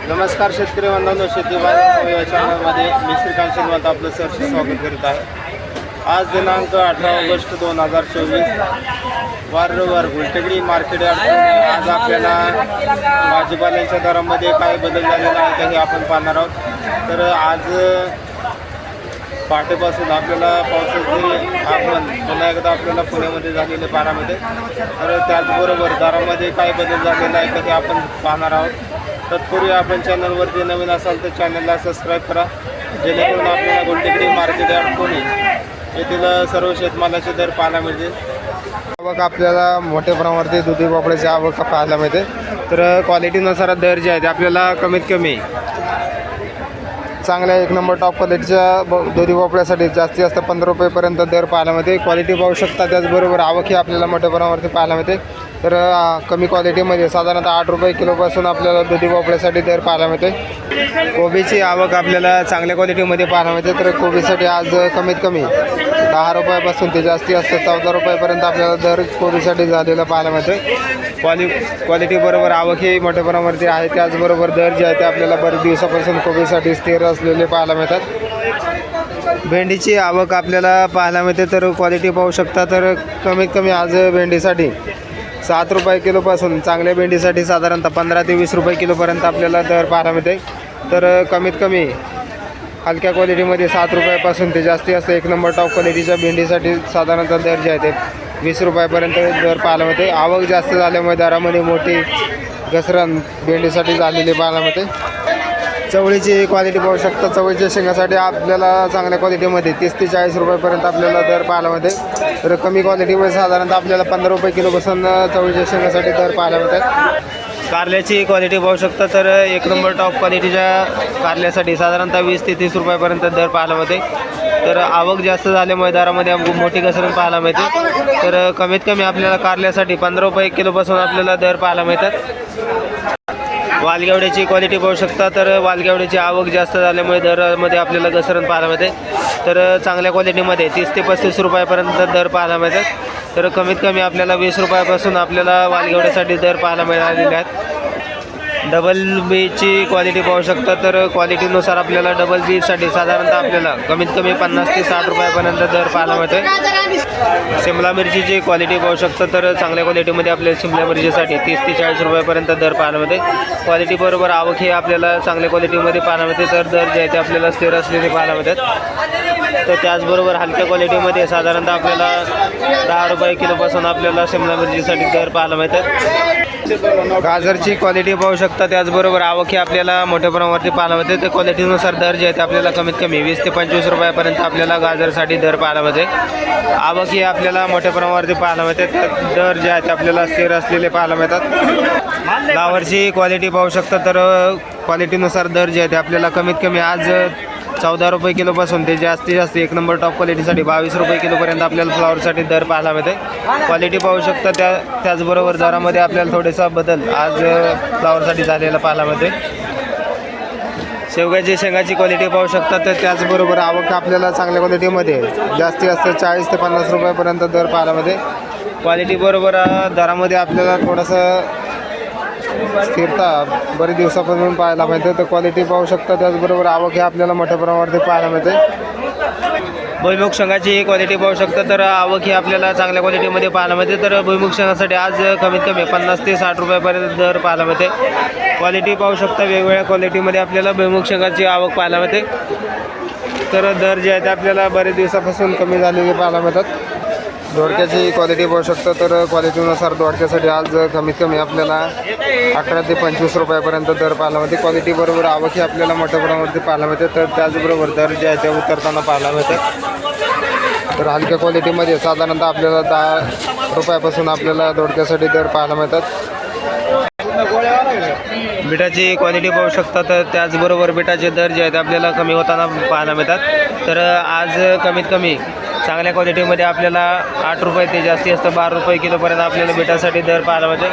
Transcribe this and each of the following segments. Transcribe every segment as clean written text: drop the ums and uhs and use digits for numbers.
नमस्कार शेतकरी बांधवांनो, शेती बाजार या चॅनलमध्ये मी श्रीकांत श्रीमंत आपलं सहर्ष स्वागत करीत आहे. आज दिनांक 18 ऑगस्ट 2024 वार रविवार गुलटेकडी मार्केट यार्ड. आज आपल्याला भाजीपाल्याच्या दरामध्ये काय बदल झालेला आहे ते आपण पाहणार आहोत. तर आज पहाटेपासून आपल्याला पावसाचे आगमन पुन्हा एकदा आपल्याला पुण्यामध्ये झालेले पाहायला मिळते. तर त्याचबरोबर दरामध्ये काय बदल झालेला आहे ते आपण पाहणार आहोत. तत्पूर्वी आपण चॅनलवरती नवीन असाल तर चॅनलला सबस्क्राईब करा, जेणेकरून आपल्याला गुलटेकडी मार्केट यार्ड पुणे येथील सर्व शेतमालाचे दर पाहायला मिळतील. आवक आपल्याला मोठ्या प्रमाणावरती दुधी भोपळ्याची आवक पाहायला मिळते. तर क्वालिटीनुसार दर जे आहेत आपल्याला कमीत कमी चांगल्या एक नंबर टॉप क्वालिटीच्या दुधी भोपळ्यासाठी जास्तीत जास्त 15 रुपयेपर्यंत दर पाहायला मिळते. क्वालिटी पाहू शकता. त्याचबरोबर आवकही आपल्याला मोठ्या प्रमाणावरती पाहायला मिळते. तर कमी क्वालिटीमध्ये साधारणतः 8 रुपये किलोपासून आपल्याला दुधी भोपळ्यासाठी दर पाहायला मिळते. कोबीची आवक आपल्याला चांगल्या क्वालिटीमध्ये पाहायला मिळते. तर कोबीसाठी आज कमीत कमी 10 रुपयापासून ते जास्तीत जास्त 14 रुपयापर्यंत आपल्याला दर कोबीसाठी झालेला पाहायला मिळते. क्वालिटीबरोबर आवकही मोठ्या प्रमाणावरती आहे. त्याचबरोबर दर जे आहे ते आपल्याला बरेच दिवसापासून कोबीसाठी स्थिर असलेले पाहायला मिळतात. भेंडीची आवक आपल्याला पाहायला मिळते. तर क्वालिटी पाहू शकता. तर कमीत कमी आज भेंडीसाठी 7 रुपये किलोपासून चांगल्या भेंडीसाठी साधारणतः 15 ते 20 रुपये किलोपर्यंत आपल्याला दर पाहायला मिळते. तर कमीत कमी हलक्या क्वालिटीमध्ये 7 रुपयापासून ते जास्तीत जास्त एक नंबर टॉप क्वालिटीच्या भेंडीसाठी साधारणतः दर जे आहे ते 20 रुपयापर्यंत दर पाहायला मिळते. आवक जास्त झाल्यामुळे दरामध्ये मोठी घसरण भेंडीसाठी झालेली पाहायला मिळते. चवळीची क्वालिटी पाहू शकता. चवळीच्या शेंगासाठी आपल्याला चांगल्या क्वालिटीमध्ये 30 ते 40 रुपयापर्यंत आपल्याला दर पाहायला मिळते. तर कमी क्वालिटीमध्ये साधारणतः आपल्याला 15 रुपये किलोपासून चवळीच्या शेंगासाठी दर पाहायला मिळतात. कारल्याची क्वालिटी पाहू शकता. तर एक नंबर टॉप क्वालिटीच्या कारल्यासाठी साधारणतः 20 ते 30 रुपयापर्यंत दर पाहायला मिळते. तर आवक जास्त झाल्यामुळे दरामध्ये मोठी घसरण पाहायला मिळते. तर कमीत कमी आपल्याला कारल्यासाठी 15 रुपये किलोपासून आपल्याला दर पाहायला मिळतात. वालगेवड्याची क्वालिटी पाहू शकता. तर वालगेवड्याची आवक जास्त झाल्यामुळे दरामध्ये आपल्याला घसरण पाहायला मिळते. तर चांगल्या क्वालिटीमध्ये 30 ते 35 रुपयापर्यंत दर पाहायला मिळतात. तर कमीत कमी आपल्याला 20 रुपयापासून आपल्याला वालगेवड्यासाठी दर पाहायला मिळालेले आहेत. डबल बीची क्वालिटी पाहू शकता. तर क्वालिटीनुसार आपल्याला डबल बीसाठी साधारणतः आपल्याला कमीत कमी 50 ते 60 रुपयापर्यंत दर पाहायला मिळते. शिमला मिरचीची क्वालिटी पाहू शकता. तर चांगल्या क्वालिटीमध्ये आपल्याला शिमला मिरचीसाठी 30 ते 40 रुपयापर्यंत दर पाहायला मिळते. क्वालिटीबरोबर आवक हे आपल्याला चांगल्या क्वालिटीमध्ये पाहायला मिळते. तर दर जे आहे ते आपल्याला स्थिर असलेले पाहायला मिळतात. तर त्याचबरोबर हलक्या क्वालिटीमध्ये साधारणतः आपल्याला 10 रुपये किलोपासून आपल्याला शिमला मिरचीसाठी दर पाहायला मिळतात. गाजरची क्वालिटी पाहू शकता. त्याचबरोबर आवक ही आपल्याला मोठ्या प्रमाणावरती पाहायला मिळते. तर क्वालिटीनुसार दर जे आहे ते आपल्याला कमीत कमी 20 ते 25 रुपयापर्यंत आपल्याला गाजरसाठी दर पाहायला मिळते. आवक ही आपल्याला मोठ्या प्रमाणावरती पाहायला मिळते. तर दर जे आहे ते आपल्याला स्थिर असलेले पाहायला मिळतात. फ्लावरची क्वालिटी पाहू शकता. तर क्वालिटीनुसार दर जे आहे ते आपल्याला कमीत कमी आज 14 रुपये किलोपासून ते जास्तीत जास्त एक नंबर टॉप क्वालिटीसाठी 22 रुपये किलोपर्यंत आपल्याला फ्लावरसाठी दर पाहायला मिळते. क्वालिटी पाहू शकता. त्याचबरोबर दरामध्ये आपल्याला थोडासा बदल आज फ्लावरसाठी झालेला पाहायला मिळते. शेंगाची क्वालिटी पाहू शकता. तर त्याचबरोबर आवक आपल्याला चांगल्या क्वालिटीमध्ये जास्तीत जास्त 40 ते 50 रुपयापर्यंत दर पाहायला मिळते. क्वालिटीबरोबर दरामध्ये आपल्याला थोडंसं स्थिरता बरेच दिवसापासून पाहायला मिळते. तर क्वालिटी पाहू शकता. त्याचबरोबर आवक हे आपल्याला मोठ्या प्रमाणावरती पाहायला मिळते. भुईमुग शेंगाची क्वालिटी पाहू शकता. तर आवक ही आपल्याला चांगल्या क्वालिटीमध्ये पाहायला मिळते. तर भुईमुग शेंगासाठी आज कमीत कमी 50 ते 60 रुपयापर्यंत दर पाहायला मिळते. क्वालिटी पाहू शकता. वेगवेगळ्या क्वालिटीमध्ये आपल्याला भुईमुग शेंगाची आवक पाहायला मिळते. तर दर जे आहे ते आपल्याला बरेच दिवसापासून कमी झालेले पाहायला मिळतात. दोडक्याची क्वालिटी पाहू शकता. तर क्वालिटीनुसार दोडक्यासाठी आज कमीत कमी आपल्याला 18 ते 25 रुपयापर्यंत दर पाहायला मिळते. क्वालिटीबरोबर आवक ही आपल्याला मोठ्या प्रमाणावरती पाहायला मिळते. तर त्याचबरोबर दर जे आहे ते उतरताना पाहायला मिळते. तर हलक्या क्वालिटीमध्ये साधारणतः आपल्याला 10 रुपयापासून आपल्याला दोडक्यासाठी दर पाहायला मिळतात. बिटाची क्वालिटी पाहू शकता. तर त्याचबरोबर बिटाचे दर जे आहेत आपल्याला कमी होताना पाहायला मिळतात. तर आज कमीत कमी चांगल्या क्वालिटीमध्ये आपल्याला 8 रुपये ते जास्तीत जास्त 12 रुपये किलोपर्यंत आपल्याला बिटासाठी दर पाहायला मिळते.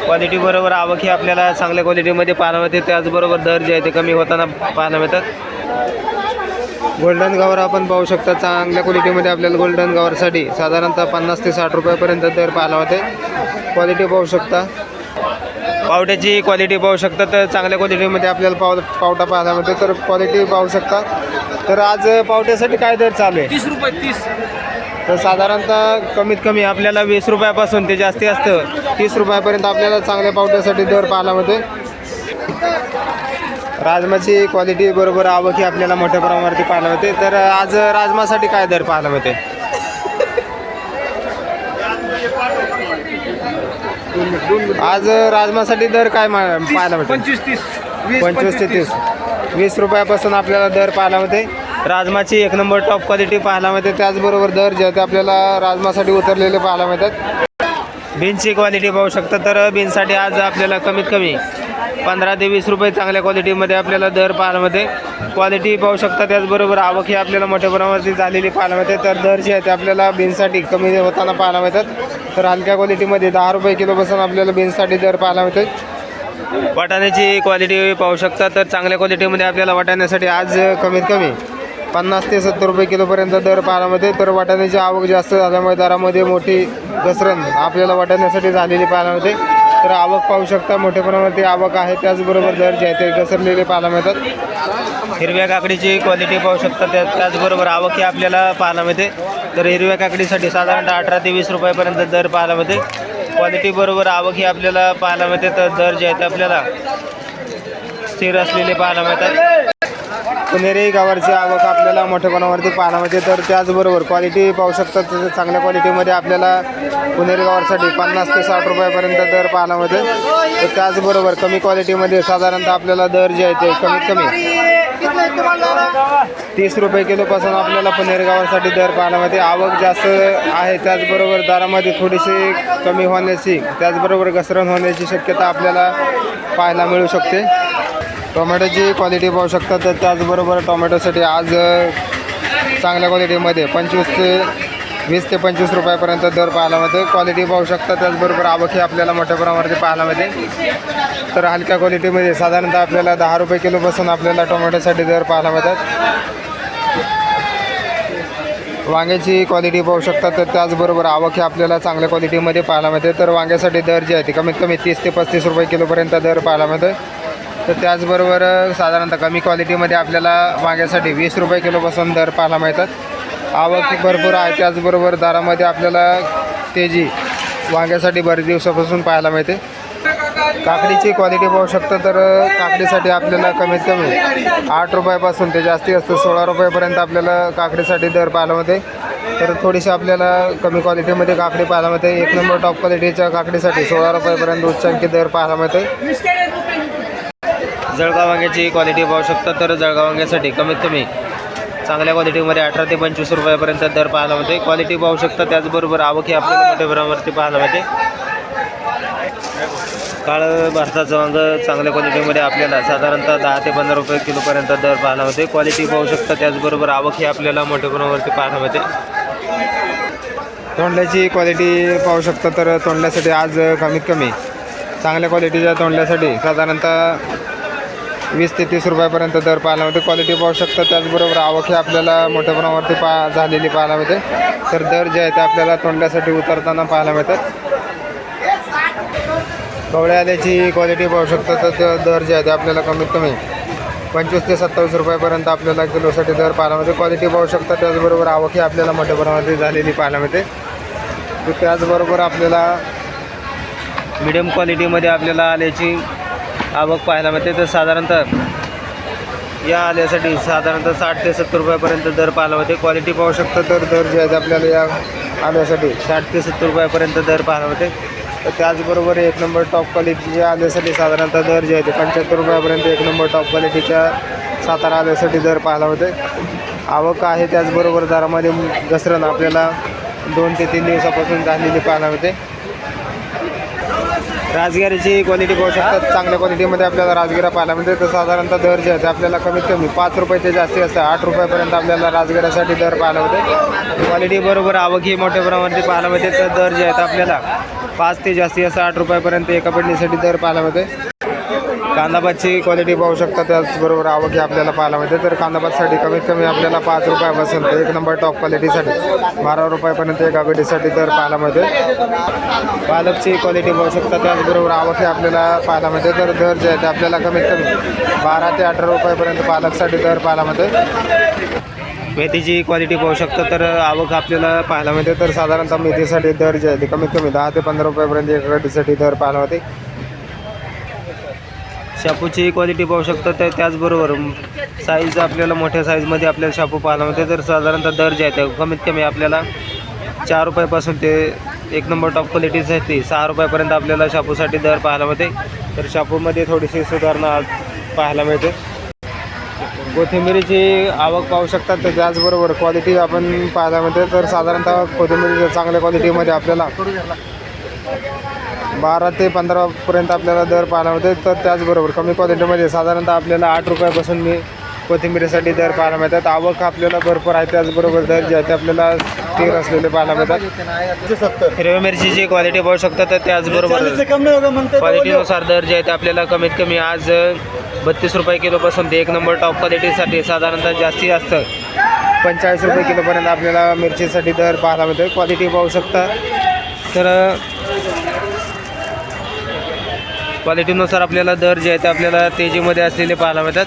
क्वालिटीबरोबर आवक ही आपल्याला चांगल्या क्वालिटीमध्ये पाहायला मिळते. त्याचबरोबर दर जे आहे ते कमी होताना पाहायला मिळतात. गोल्डन गवार आपण पाहू शकता. चांगल्या क्वालिटीमध्ये आपल्याला गोल्डन गवारसाठी साधारणतः 50 ते 60 रुपयापर्यंत दर पाहायला मिळते. क्वालिटी पाहू शकता. पावट्याची क्वालिटी पाहू शकता तर चांगल्या क्वालिटीमध्ये आपल्याला पावटा पाहायला मिळतो. तर क्वालिटी पाहू शकता. तर आज पावट्यासाठी काय दर चालू आहे? 30 रुपये 30. तर साधारणतः कमीत कमी आपल्याला 20 रुपयापासून ते जास्ती असतं 30 रुपयापर्यंत आपल्याला चांगल्या पावट्यासाठी दर पाहायला मिळते. राजमाची क्वालिटी बरोबर आवक ही आपल्याला मोठ्या प्रमाणावरती पाहायला मिळते. तर आज राजमासाठी काय दर पाहायला मिळते? आज राजमासाठी दर काय पाहायला मिळते? 25 ते 30 20 रुपयापासून आपल्याला दर पाहायला मिळते. राजमाची एक नंबर टॉप क्वालिटी पाहायला मिळते. त्याचबरोबर दर जे ते आपल्याला राजमासाठी उतरलेले पाहायला मिळतात. बीन्सची क्वालिटी पाहू शकता. तर बीन्ससाठी आज आपल्याला कमीत कमी 15 ते 20 रुपये चांगल्या क्वालिटीमध्ये आपल्याला दर पाहायला मिळते. क्वालिटी पाहू शकता. त्याचबरोबर आवक ही आपल्याला मोठ्या प्रमाणावरती झालेली पाहायला मिळते. तर दर जे आहे ते आपल्याला बीन्ससाठी कमी होताना पाहायला मिळतात. तर हलक्या क्वालिटीमध्ये 10 रुपये किलोपासून आपल्याला बीन्ससाठी दर पाहायला मिळते. वाटाण्याची क्वालिटी पाहू शकता. तर चांगल्या क्वालिटीमध्ये आपल्याला वाटाण्यासाठी आज कमीत कमी 50 ते 70 रुपये किलोपर्यंत दर पाहायला मिळते. तर वाटाण्याची आवक जास्त झाल्यामुळे दरामध्ये मोठी घसरण आपल्याला वाटाण्यासाठी झालेली पाहायला मिळते. तर आवक पाहू शकता मोठ्या प्रमाणावरती आवक आहे. त्याचबरोबर दर जे आहे ते घसरलेले पाहायला मिळतात. हिरव्या काकडीची क्वालिटी पाहू शकता. त्याचबरोबर आवक ही आपल्याला पाहायला मिळते. तर हिरव्या काकडीसाठी साधारणतः 18 ते 20 रुपयापर्यंत दर पाहायला मिळते. क्वालिटी बरोबर आवक ही आपल्याला पाहायला मिळते. तर दर जे आहे ते आपल्याला स्थिर असलेले पाहायला मिळतात. पुणेरी गावाची आवक आपल्याला मोठ्या प्रमाणावरती पाहायला मिळते. तर त्याचबरोबर क्वालिटी पाहू शकतात. तर चांगल्या क्वालिटीमध्ये आपल्याला पुणेरी गावासाठी 50 ते 60 रुपयापर्यंत दर पाहायला मिळते. तर त्याचबरोबर कमी क्वालिटीमध्ये साधारणतः आपल्याला दर जे आहे ते कमीत कमी 30 रुपये किलोपासून आपल्याला पुणेरी गावासाठी दर पाहायला मिळते. आवक जास्त आहे. त्याचबरोबर दरामध्ये थोडीशी कमी होण्याची त्याचबरोबर घसरण होण्याची शक्यता आपल्याला पाहायला मिळू शकते. टोमॅटोची क्वालिटी पाहू शकता. तर त्याचबरोबर टोमॅटोसाठी आज चांगल्या क्वालिटीमध्ये 20 ते 25 रुपयापर्यंत दर पाहायला मिळते. क्वालिटी पाहू शकता. त्याचबरोबर आवक ही आपल्याला मोठ्या प्रमाणावरती पाहायला मिळते. तर हलक्या क्वालिटीमध्ये साधारणतः आपल्याला 10 रुपये किलोपासून आपल्याला टोमॅटोसाठी दर पाहायला मिळतात. वांग्याची क्वालिटी पाहू शकता. तर त्याचबरोबर आवक ही आपल्याला चांगल्या क्वालिटीमध्ये पाहायला मिळते. तर वांग्यासाठी दर जे आहे ते कमीत कमी 30 ते 35 रुपये किलोपर्यंत दर पाहायला मिळते. तर त्याचबरोबर साधारणतः कमी क्वालिटीमध्ये आपल्याला वांग्यासाठी 20 रुपये किलोपासून दर पाहायला मिळतात. आवक भरपूर आहे. त्याचबरोबर दरामध्ये आपल्याला तेजी वांग्यासाठी बरेच दिवसापासून पाहायला मिळते. काकडीची क्वालिटी पाहू शकता. तर काकडीसाठी आपल्याला कमीत कमी 8 रुपयापासून ते जास्ती असतं 16 रुपयापर्यंत आपल्याला काकडीसाठी दर पाहायला मिळते. तर थोडीशी आपल्याला कमी क्वालिटीमध्ये काकडी पाहायला मिळते. एक नंबर टॉप क्वालिटीच्या काकडीसाठी 16 रुपयापर्यंत उच्चांकी दर पाहायला मिळते. जळगाव वांग्याची क्वालिटी पाहू शकता. तर जळगाव वांग्यासाठी कमीत कमी चांगल्या क्वालिटीमध्ये 18 ते 25 रुपयापर्यंत दर पाहायला मिळते. क्वालिटी पाहू शकता. त्याचबरोबर आवक ही आपल्याला मोठ्या प्रमाणावरती पाहायला मिळते. काळं भारताचं वांगं चांगल्या क्वालिटीमध्ये आपल्याला साधारणतः 10 ते 15 रुपये किलोपर्यंत दर पाहायला मिळते. क्वालिटी पाहू शकता. त्याचबरोबर आवक ही आपल्याला मोठ्या प्रमाणावरती पाहायला मिळते. तोंडल्याची क्वालिटी पाहू शकता. तर तोंडल्यासाठी आज कमीत कमी चांगल्या क्वालिटीच्या तोंडल्यासाठी साधारणतः 20 ते 30 रुपयापर्यंत दर पाहायला मिळते. क्वालिटी पाहू शकता. त्याचबरोबर आवक ही आपल्याला मोठ्या प्रमाणावरती झालेली पाहायला मिळते. तर दर जे आहे ते आपल्याला तोंडल्यासाठी उतरताना पाहायला मिळतात. कवळ्या आल्याची क्वालिटी पाहू शकता. तर दर जे आहे ते आपल्याला कमीत कमी 25 ते 27 रुपयापर्यंत आपल्याला किलोसाठी दर पाहायला मिळते. क्वालिटी पाहू शकता. त्याचबरोबर आवक ही आपल्याला मोठ्या प्रमाणावरती झालेली पाहायला मिळते. तर त्याचबरोबर आपल्याला मिडियम क्वालिटीमध्ये आपल्याला आल्याची आवक पाहायला मिळते. तर साधारणतः या आल्यासाठी साधारणतः 60 ते 70 रुपयापर्यंत दर पाहायला मिळते. क्वालिटी पाहू शकता. तर दर जे आहे आपल्याला या आल्यासाठी 60 ते 70 रुपयापर्यंत दर पाहायला मिळते. तर त्याचबरोबर एक नंबर टॉप क्वालिटीच्या आल्यासाठी साधारणतः दर जे आहे ते 75 रुपयापर्यंत एक नंबर टॉप क्वालिटीच्या सातारा आल्यासाठी दर पाहायला मिळते. आवक आहे. त्याचबरोबर दरामध्ये घसरण आपल्याला 2 ते 3 दिवसापासून झालेली पाहायला मिळते. राजगिराची क्वालिटी पाहू शकतात. चांगल्या क्वालिटीमध्ये आपल्याला राजगिरा पाहायला मिळते. तर साधारणतः दर जे आहे ते आपल्याला कमीत कमी 5 रुपये ते जास्ती असतं 8 रुपयापर्यंत आपल्याला राजगिरासाठी दर पाहायला मिळते. क्वालिटी बरोबर आवक ही मोठ्या प्रमाणावरती पाहायला मिळते. तर दर जे आहेत आपल्याला 5 ते जास्ती असं 8 रुपयापर्यंत एका पेंडीसाठी दर पाहायला मिळते. कांदापातची क्वालिटी पाहू शकता, त्याचबरोबर आवक ही आपल्याला पाहायला मिळते. तर कांदापातसाठी कमीत कमी आपल्याला 5 रुपयापासून तर 1 नंबर टॉप क्वालिटीसाठी 12 रुपयापर्यंत एका गाडीसाठी दर पाहायला मिळते. पालकची क्वालिटी पाहू शकता, त्याचबरोबर आवक ही आपल्याला पाहायला मिळते. तर दर जे आहे ते आपल्याला कमीत कमी 12 ते 18 रुपयापर्यंत पालकसाठी दर पाहायला मिळते. मेथीची क्वालिटी पाहू शकता, तर आवक आपल्याला पाहायला मिळते. तर साधारणतः मेथीसाठी दर जे आहे ते कमीत कमी 10 ते 15 रुपयापर्यंत एका गाडीसाठी दर पाहायला मिळते. शापूची क्वालिटी पाहू शकता, तर त्याचबरोबर साईज आपल्याला मोठ्या साईजमध्ये आपल्याला शापू पाहायला मिळते. तर साधारणतः दर जे आहे ते कमीत कमी आपल्याला 4 रुपयापासून ते 1 नंबर टॉप क्वालिटीसाठी 6 रुपयापर्यंत आपल्याला शापूसाठी दर पाहायला मिळते. तर शापूमध्ये थोडीशी सुधारणा पाहायला मिळते. कोथिंबिरीची आवक पाहू शकतात, तर त्याचबरोबर क्वालिटी आपण पाहायला मिळते. तर साधारणतः कोथिंबीर चांगल्या क्वालिटीमध्ये आपल्याला 12 ते 15पर्यंत आपल्याला दर पाहायला मिळते. तर त्याचबरोबर कमी क्वालिटीमध्ये साधारणतः आपल्याला 8 रुपयापासून मी कोथिंबीरीसाठी दर पाहायला मिळतात. आवक आपल्याला भरपूर आहे, त्याचबरोबर दर जे आहे ते आपल्याला स्थिर असलेले पाहायला मिळतात. हिरव्या मिरचीची क्वालिटी पाहू शकता, तर त्याचबरोबर क्वालिटीनुसार दर जे आहे ते आपल्याला कमीत कमी आज 32 रुपये किलोपासून ते 1 नंबर टॉप क्वालिटीसाठी साधारणतः जास्तीत जास्त 45 रुपये किलोपर्यंत आपल्याला मिरचीसाठी दर पाहायला मिळतो. क्वालिटी पाहू शकता, तर क्वालिटीनुसार आपल्याला दर जे आहे ते आपल्याला तेजीमध्ये असलेले पाहायला मिळतात.